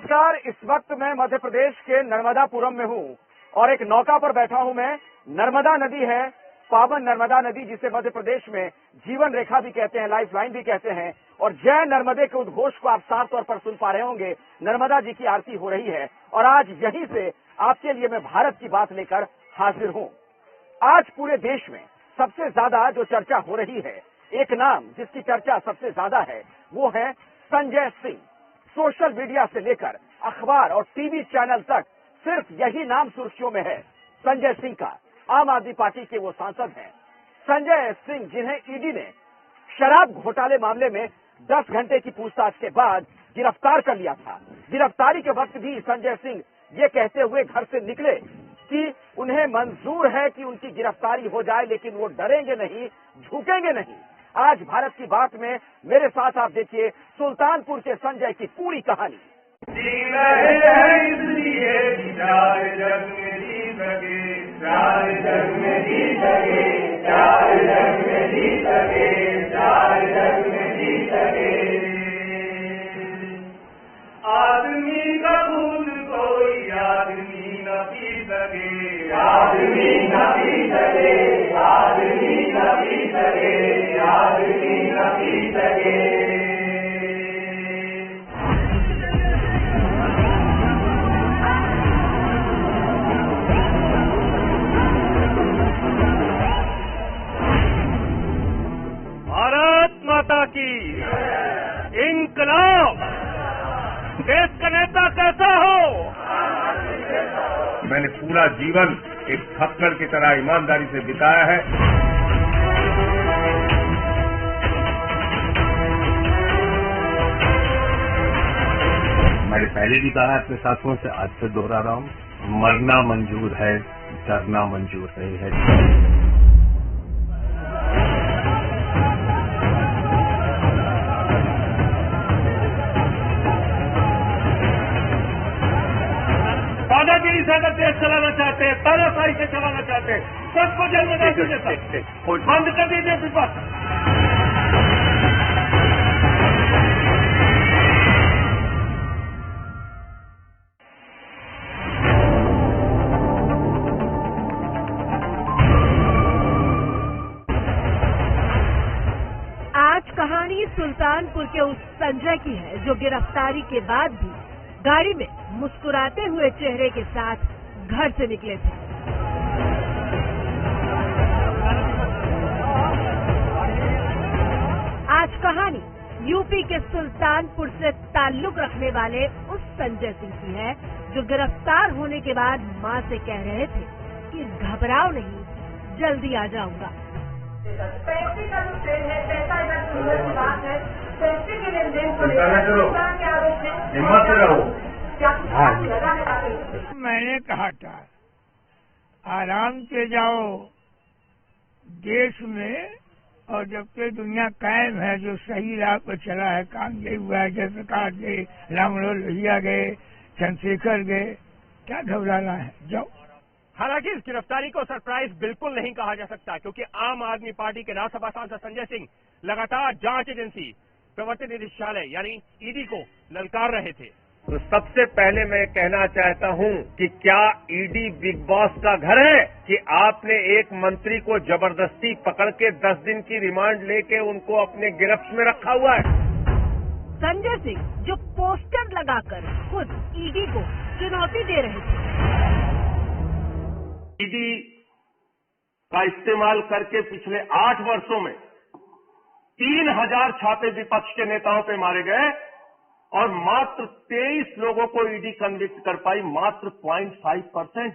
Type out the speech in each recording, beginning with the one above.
नमस्कार। इस वक्त मैं मध्य प्रदेश के नर्मदापुरम में हूँ और एक नौका पर बैठा हूँ मैं। नर्मदा नदी है, पावन नर्मदा नदी, जिसे मध्य प्रदेश में जीवन रेखा भी कहते हैं, लाइफ लाइन भी कहते हैं। और जय नर्मदे के उद्घोष को आप साफ तौर पर सुन पा रहे होंगे। नर्मदा जी की आरती हो रही है और आज यहीं से आपके लिए मैं भारत की बात लेकर हाजिर हूँ। आज पूरे देश में सबसे ज्यादा जो चर्चा हो रही है, एक नाम जिसकी चर्चा सबसे ज्यादा है, वो है संजय सिंह। सोशल मीडिया से लेकर अखबार और टीवी चैनल तक सिर्फ यही नाम सुर्खियों में है, संजय सिंह का। आम आदमी पार्टी के वो सांसद हैं संजय सिंह, जिन्हें ईडी ने शराब घोटाले मामले में 10 घंटे की पूछताछ के बाद गिरफ्तार कर लिया था। गिरफ्तारी के वक्त भी संजय सिंह ये कहते हुए घर से निकले कि उन्हें मंजूर है कि उनकी गिरफ्तारी हो जाए, लेकिन वो डरेंगे नहीं, झुकेंगे नहीं। आज भारत की बात में मेरे साथ आप देखिए सुल्तानपुर के संजय की पूरी कहानी। आदमी का खून कोई आदमी न पी सके, आदमी न पी सके, आदमी न पी सके, आदमी न पी सके। भारत माता की इंकलाब। देश का नेता कैसा हो? मैंने पूरा जीवन एक थक्कड़ की तरह ईमानदारी से बिताया है। मैंने पहले भी कहा अपने साथियों से, आज से दोहरा रहा हूं, मरना मंजूर है, डरना मंजूर नहीं है। दादागिरी से अगर देश चलाना चाहते हैं, तानाशाही से चलाना चाहते हैं, सबको जेल में डाल दीजिए, बंद कर दीजिए विपक्ष। आज कहानी सुल्तानपुर के उस संजय की है जो गिरफ्तारी के बाद भी गाड़ी में मुस्कुराते हुए चेहरे के साथ घर से निकले थे। आज कहानी यूपी के सुल्तानपुर से ताल्लुक रखने वाले उस संजय सिंह की है जो गिरफ्तार होने के बाद मां से कह रहे थे कि घबराओ नहीं, जल्दी आ जाऊंगा। पैसे का जो ट्रेन है, पैसा इधर सुंदर की बात है, पैसे के लेनदेन को हिम्मत से रहो। मैंने कहा था आराम से जाओ देश में, और जब तक दुनिया कायम है, जो सही राह पर चला है, काम यही हुआ है, जयप्रकाश गए, रामलोल लोहिया गए, चंद्रशेखर गए, क्या घबराना है, जाओ। हालांकि इस गिरफ्तारी को सरप्राइज बिल्कुल नहीं कहा जा सकता, क्योंकि आम आदमी पार्टी के राज्यसभा सांसद संजय सिंह लगातार जांच एजेंसी प्रवर्तन निदेशालय यानी ईडी को ललकार रहे थे। तो सबसे पहले मैं कहना चाहता हूं कि क्या ईडी बिग बॉस का घर है कि आपने एक मंत्री को जबरदस्ती पकड़ के 10 दिन की रिमांड लेके उनको अपने गिरफ्त में रखा हुआ है। संजय सिंह जो पोस्टर लगाकर खुद ईडी को चुनौती दे रहे थे। ईडी का इस्तेमाल करके पिछले 8 वर्षों में 3000 छापे विपक्ष के नेताओं पे मारे गए और मात्र 23 लोगों को ईडी कन्विक्ट कर पाई, मात्र 0.5%।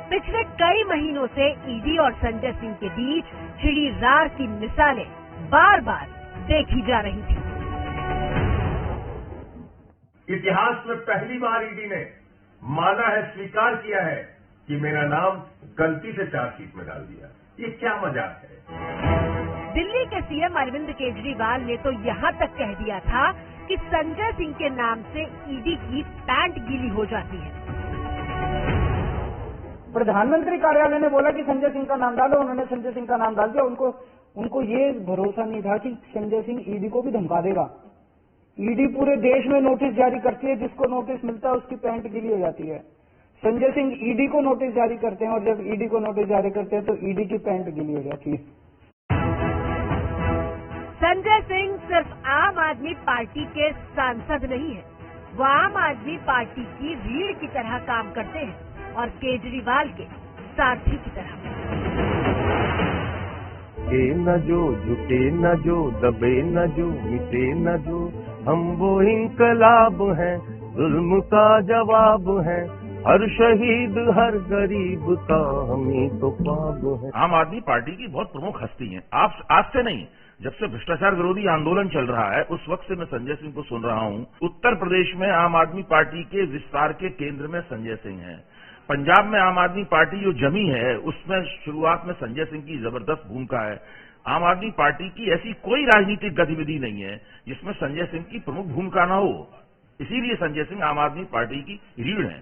पिछले कई महीनों से ईडी और संजय सिंह के बीच छिड़ी रार की मिसालें बार बार देखी जा रही थी। इतिहास में पहली बार ईडी ने माना है, स्वीकार किया है कि मेरा नाम गलती से चार्जशीट में डाल दिया। ये क्या मजाक है? दिल्ली के सीएम अरविंद केजरीवाल ने तो यहाँ तक कह दिया था कि संजय सिंह के नाम से ईडी की पैंट गीली हो जाती है। प्रधानमंत्री कार्यालय ने बोला कि संजय सिंह का नाम डालो, उन्होंने संजय सिंह का नाम डाल दिया। उनको ये भरोसा नहीं था कि संजय सिंह ईडी को भी धमका देगा। ईडी पूरे देश में नोटिस जारी करती है, जिसको नोटिस मिलता है उसकी पैंट गीली हो जाती है। संजय सिंह ईडी को नोटिस जारी करते हैं और जब ईडी को नोटिस जारी करते हैं तो ईडी की पैंट गीली हो जाती है। संजय सिंह सिर्फ आम आदमी पार्टी के सांसद नहीं है, वो आम आदमी पार्टी की रीढ़ की तरह काम करते हैं और केजरीवाल के सारथी की तरह। न जो झुके न जो दबे न जो मिटे न जो, हम वो इंकलाब हैं, जुल्म का जवाब है, हर शहीद हर गरीब का हमें तो ख्वाब है। आम आदमी पार्टी की बहुत प्रमुख हस्ती हैं। आप आज से नहीं, जब से भ्रष्टाचार विरोधी आंदोलन चल रहा है उस वक्त से मैं संजय सिंह को सुन रहा हूं। उत्तर प्रदेश में आम आदमी पार्टी के विस्तार के केंद्र में संजय सिंह हैं। पंजाब में आम आदमी पार्टी जो जमी है उसमें शुरुआत में संजय सिंह की जबरदस्त भूमिका है। आम आदमी पार्टी की ऐसी कोई राजनीतिक गतिविधि नहीं है जिसमें संजय सिंह की प्रमुख भूमिका न हो, इसीलिए संजय सिंह आम आदमी पार्टी की रीढ़ है।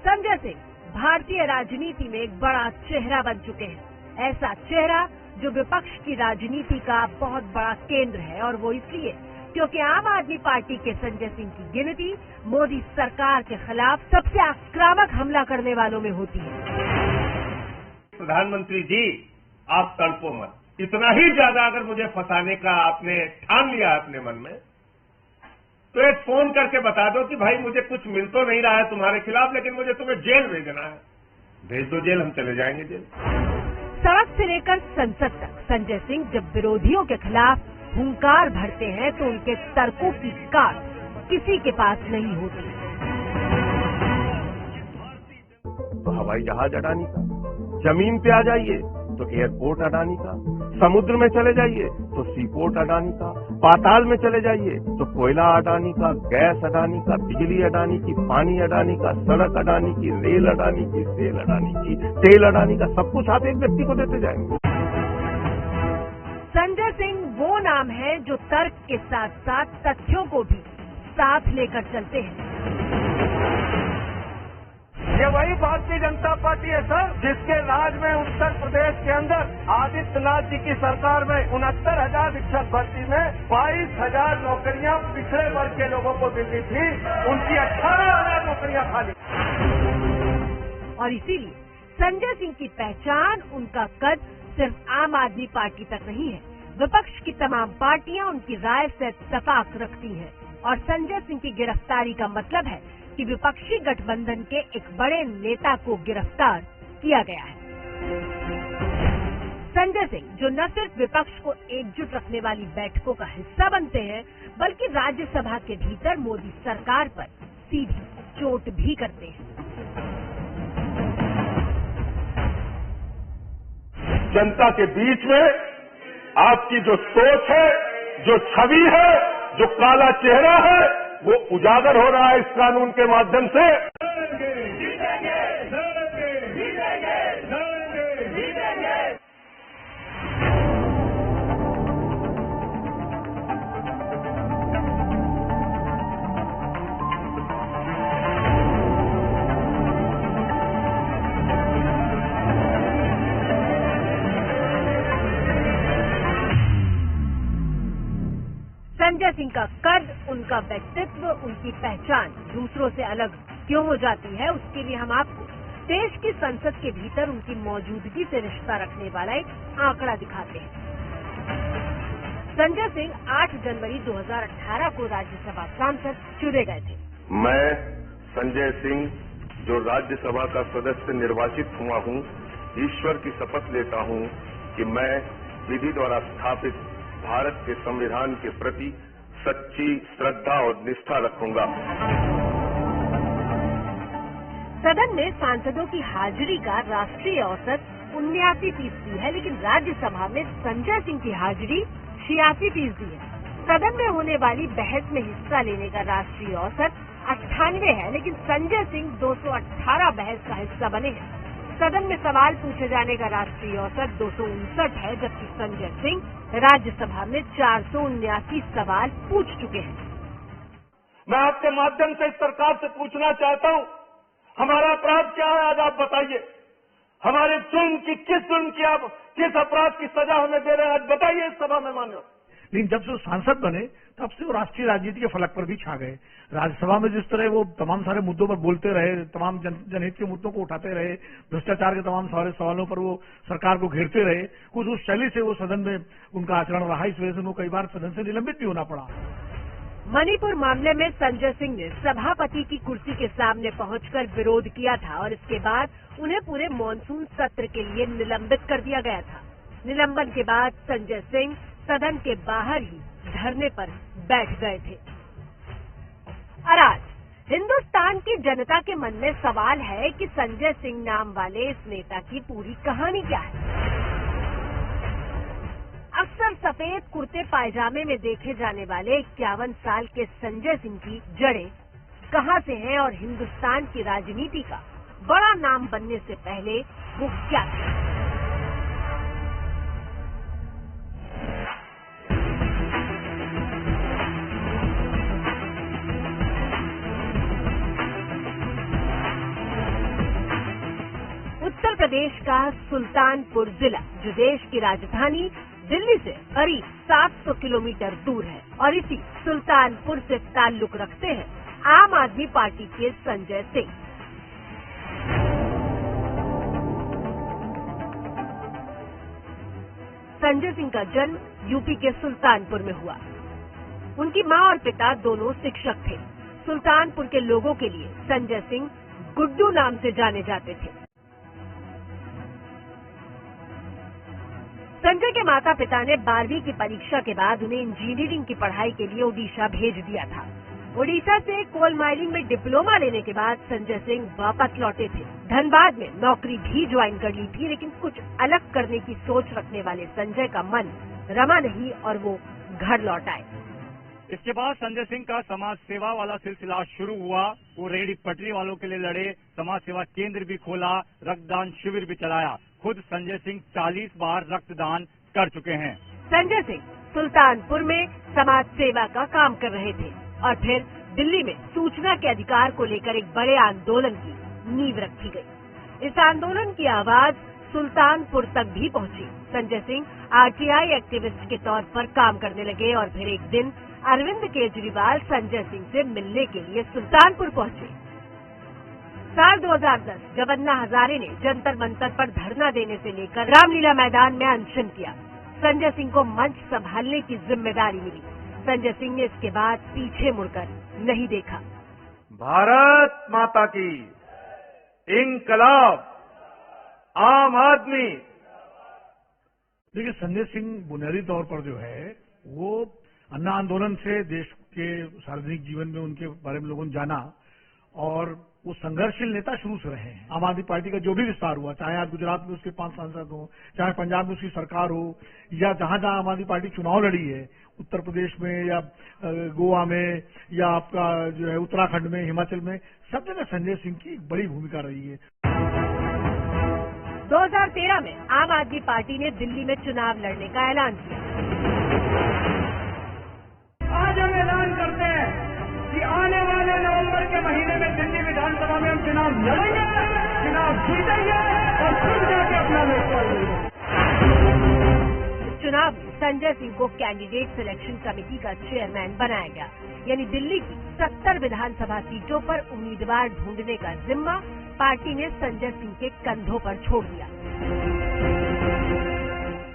संजय सिंह भारतीय राजनीति में एक बड़ा चेहरा बन चुके हैं, ऐसा चेहरा जो विपक्ष की राजनीति का बहुत बड़ा केंद्र है, और वो इसलिए क्योंकि आम आदमी पार्टी के संजय सिंह की गिनती मोदी सरकार के खिलाफ सबसे आक्रामक हमला करने वालों में होती है। प्रधानमंत्री जी, आप तड़पो मत। इतना ही ज्यादा अगर मुझे फंसाने का आपने ठान लिया अपने मन में, तो एक फोन करके बता दो कि भाई मुझे कुछ मिल तो नहीं रहा है तुम्हारे खिलाफ, लेकिन मुझे तुम्हें जेल भेजना है। भेज दो जेल, हम चले जाएंगे जेल। सड़क से लेकर संसद तक संजय सिंह जब विरोधियों के खिलाफ हुंकार भरते हैं तो उनके तर्कों की काट किसी के पास नहीं होती। तो हवाई जहाज अडानी का, जमीन पे आ जाइए तो एयरपोर्ट अडानी का, समुद्र में चले जाइए तो सीपोर्ट अडानी का, पाताल में चले जाइए तो कोयला अडानी का, गैस अडानी का, बिजली अडानी की, पानी अडानी का, सड़क अडानी की, रेल अडानी की, सेल अडानी की, तेल अडानी का, सब कुछ आप एक व्यक्ति को देते जाएंगे। संजय सिंह वो नाम है जो तर्क के साथ साथ तथ्यों को भी साथ लेकर चलते हैं। ये वही भारतीय जनता पार्टी है सर, जिसके राज में उत्तर प्रदेश के अंदर आदित्यनाथ जी की सरकार में 69,000 शिक्षक भर्ती में 22,000 नौकरियां पिछड़े वर्ग के लोगों को मिलती थी, उनकी 18,000 नौकरियां खाली। और इसीलिए संजय सिंह की पहचान, उनका कद सिर्फ आम आदमी पार्टी तक नहीं है, विपक्ष की तमाम पार्टियां उनकी राय से इत्तेफाक रखती हैं। और संजय सिंह की गिरफ्तारी का मतलब है कि विपक्षी गठबंधन के एक बड़े नेता को गिरफ्तार किया गया है। संजय सिंह जो न सिर्फ विपक्ष को एकजुट रखने वाली बैठकों का हिस्सा बनते हैं, बल्कि राज्यसभा के भीतर मोदी सरकार पर सीधी चोट भी करते हैं। जनता के बीच में आपकी जो सोच है, जो छवि है, जो काला चेहरा है, वो उजागर हो रहा है इस कानून के माध्यम से। संजय सिंह का कद, उनका व्यक्तित्व, उनकी पहचान दूसरों से अलग क्यों हो जाती है, उसके लिए हम आपको देश की संसद के भीतर उनकी मौजूदगी से रिश्ता रखने वाला एक आंकड़ा दिखाते हैं। संजय सिंह 8 जनवरी 2018 को राज्यसभा सांसद चुने गए थे। मैं संजय सिंह जो राज्यसभा का सदस्य निर्वाचित हुआ हूं, ईश्वर की शपथ लेता हूं कि मैं विधि द्वारा स्थापित भारत के संविधान के प्रति सच्ची श्रद्धा और निष्ठा रखूंगा। सदन में सांसदों की हाजिरी का राष्ट्रीय औसत 79% है, लेकिन राज्यसभा में संजय सिंह की हाजिरी 86% है। सदन में होने वाली बहस में हिस्सा लेने का राष्ट्रीय औसत 98 है, लेकिन संजय सिंह 218 बहस का हिस्सा बने हैं। सदन में सवाल पूछे जाने का राष्ट्रीय औसत 259 है, जबकि संजय सिंह राज्यसभा में 479 सवाल पूछ चुके हैं। मैं आपके माध्यम से इस सरकार से पूछना चाहता हूं हमारा अपराध क्या है आज आप बताइए। हमारे जुल्म की किस अपराध की सजा हमें दे रहे हैं आज बताइए इस सभा में मान्य। लेकिन जब से वो सांसद बने तब से वो राष्ट्रीय राजनीति के फलक पर भी छा गए। राज्यसभा में जिस तरह वो तमाम सारे मुद्दों पर बोलते रहे, तमाम जनहित के मुद्दों को उठाते रहे, भ्रष्टाचार के तमाम सारे सवालों पर वो सरकार को घेरते रहे, कुछ उस शैली से वो सदन में उनका आचरण रहा। इस वजह से उनको कई बार सदन से निलंबित भी होना पड़ा। मणिपुर मामले में संजय सिंह ने सभापति की कुर्सी के सामने पहुंचकर विरोध किया था और इसके बाद उन्हें पूरे मॉनसून सत्र के लिए निलंबित कर दिया गया था। निलंबन के बाद संजय सिंह सदन के बाहर ही धरने पर बैठ गए थे। और आज हिंदुस्तान की जनता के मन में सवाल है कि संजय सिंह नाम वाले इस नेता की पूरी कहानी क्या है। अक्सर सफेद कुर्ते पायजामे में देखे जाने वाले 51 साल के संजय सिंह की जड़ें कहां से हैं और हिंदुस्तान की राजनीति का बड़ा नाम बनने से पहले वो क्या था। उत्तर प्रदेश का सुल्तानपुर जिला जो देश की राजधानी दिल्ली से करीब 700 किलोमीटर दूर है और इसी सुल्तानपुर से ताल्लुक रखते हैं आम आदमी पार्टी के संजय सिंह। संजय सिंह का जन्म यूपी के सुल्तानपुर में हुआ। उनकी मां और पिता दोनों शिक्षक थे। सुल्तानपुर के लोगों के लिए संजय सिंह गुड्डू नाम से जाने जाते थे। संजय के माता पिता ने 12वीं की परीक्षा के बाद उन्हें इंजीनियरिंग की पढ़ाई के लिए ओडिशा भेज दिया था। ओडिशा से कोल माइनिंग में डिप्लोमा लेने के बाद संजय सिंह वापस लौटे थे। धनबाद में नौकरी भी ज्वाइन कर ली थी, लेकिन कुछ अलग करने की सोच रखने वाले संजय का मन रमा नहीं और वो घर लौट आए। इसके बाद संजय सिंह का समाज सेवा वाला सिलसिला शुरू हुआ। वो रेहड़ी पटरी वालों के लिए लड़े, समाज सेवा केंद्र भी खोला, रक्तदान शिविर भी चलाया। खुद संजय सिंह 40 बार रक्तदान कर चुके हैं। संजय सिंह सुल्तानपुर में समाज सेवा का काम कर रहे थे और फिर दिल्ली में सूचना के अधिकार को लेकर एक बड़े आंदोलन की नींव रखी गई। इस आंदोलन की आवाज सुल्तानपुर तक भी पहुंची। संजय सिंह आरटीआई एक्टिविस्ट के तौर पर काम करने लगे और फिर एक दिन अरविंद केजरीवाल संजय सिंह से मिलने के लिए सुल्तानपुर पहुंचे। साल 2010 जब अन्ना हजारे ने जंतर मंतर पर धरना देने से लेकर रामलीला मैदान में अनशन किया, संजय सिंह को मंच संभालने की जिम्मेदारी मिली। संजय सिंह ने इसके बाद पीछे मुड़कर नहीं देखा। भारत माता की, इंकलाब, आम आदमी। देखिए, संजय सिंह बुनियादी तौर पर जो है वो अन्ना आंदोलन से देश के सार्वजनिक जीवन में उनके बारे में लोगों ने जाना और वो संघर्षशील नेता शुरू से रहे हैं। आम आदमी पार्टी का जो भी विस्तार हुआ, चाहे आज गुजरात में उसके 5 सांसद हो, चाहे पंजाब में उसकी सरकार हो, या जहां जहां आम आदमी पार्टी चुनाव लड़ी है, उत्तर प्रदेश में या गोवा में या आपका जो है उत्तराखंड में, हिमाचल में, सब जगह संजय सिंह की बड़ी भूमिका रही है। 2013 में आम आदमी पार्टी ने दिल्ली में चुनाव लड़ने का ऐलान किया। आज हम ऐलान करते हैं कि आने वाले नवंबर के महीने में दिल्ली विधानसभा में हम चुनाव लड़ेंगे, चुनाव जीतेंगे और खुद जाके अपना नेता लेंगे। चुनाव में संजय सिंह को कैंडिडेट सिलेक्शन कमेटी का चेयरमैन बनाया गया, यानी दिल्ली की 70 विधानसभा सीटों पर उम्मीदवार ढूंढने का जिम्मा पार्टी ने संजय सिंह के कंधों पर छोड़ दिया।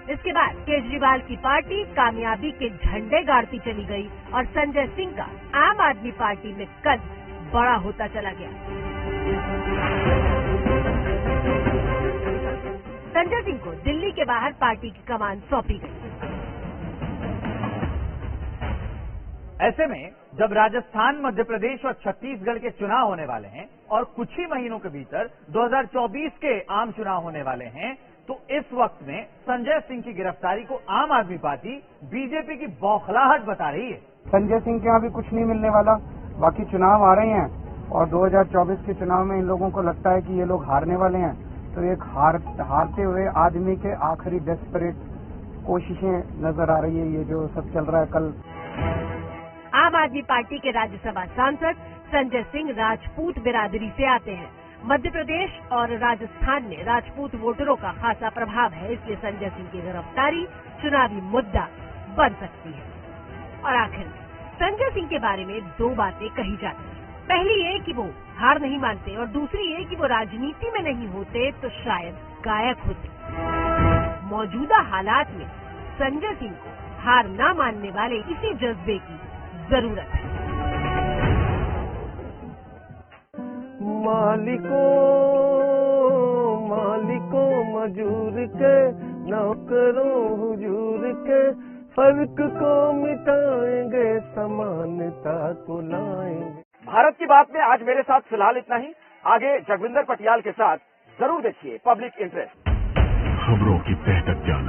इसके बाद केजरीवाल की पार्टी कामयाबी के झंडे गाड़ती चली गई और संजय सिंह का आम आदमी पार्टी में कद बड़ा होता चला गया। संजय सिंह को दिल्ली के बाहर पार्टी की कमान सौंपी गई। ऐसे में जब राजस्थान, मध्य प्रदेश और छत्तीसगढ़ के चुनाव होने वाले हैं और कुछ ही महीनों के भीतर 2024 के आम चुनाव होने वाले हैं, तो इस वक्त में संजय सिंह की गिरफ्तारी को आम आदमी पार्टी बीजेपी की बौखलाहट बता रही है। संजय सिंह के यहाँ भी कुछ नहीं मिलने वाला। बाकी चुनाव आ रहे हैं और 2024 के चुनाव में इन लोगों को लगता है कि ये लोग हारने वाले हैं, तो एक हारते हुए आदमी के आखिरी डेस्परेट कोशिशें नजर आ रही है। ये जो सब चल रहा है कल। आम आदमी पार्टी के राज्यसभा सांसद संजय सिंह राजपूत बिरादरी से आते हैं। मध्य प्रदेश और राजस्थान में राजपूत वोटरों का खासा प्रभाव है, इसलिए संजय सिंह की गिरफ्तारी चुनावी मुद्दा बन सकती है। और आखिर संजय सिंह के बारे में दो बातें कही जाती हैं। पहली ये कि वो हार नहीं मानते और दूसरी ये कि वो राजनीति में नहीं होते तो शायद गायक होते। मौजूदा हालात में संजय सिंह को हार ना मानने वाले इसी जज्बे की जरूरत है। मालिकों मजूर के, नौकरों हुजूर के, फर्क को मिटाएंगे, समानता को लाएंगे। भारत की बात में आज मेरे साथ फिलहाल इतना ही। आगे जगविंदर पटियाल के साथ जरूर देखिए पब्लिक इंटरेस्ट। खबरों की तह तक जाना।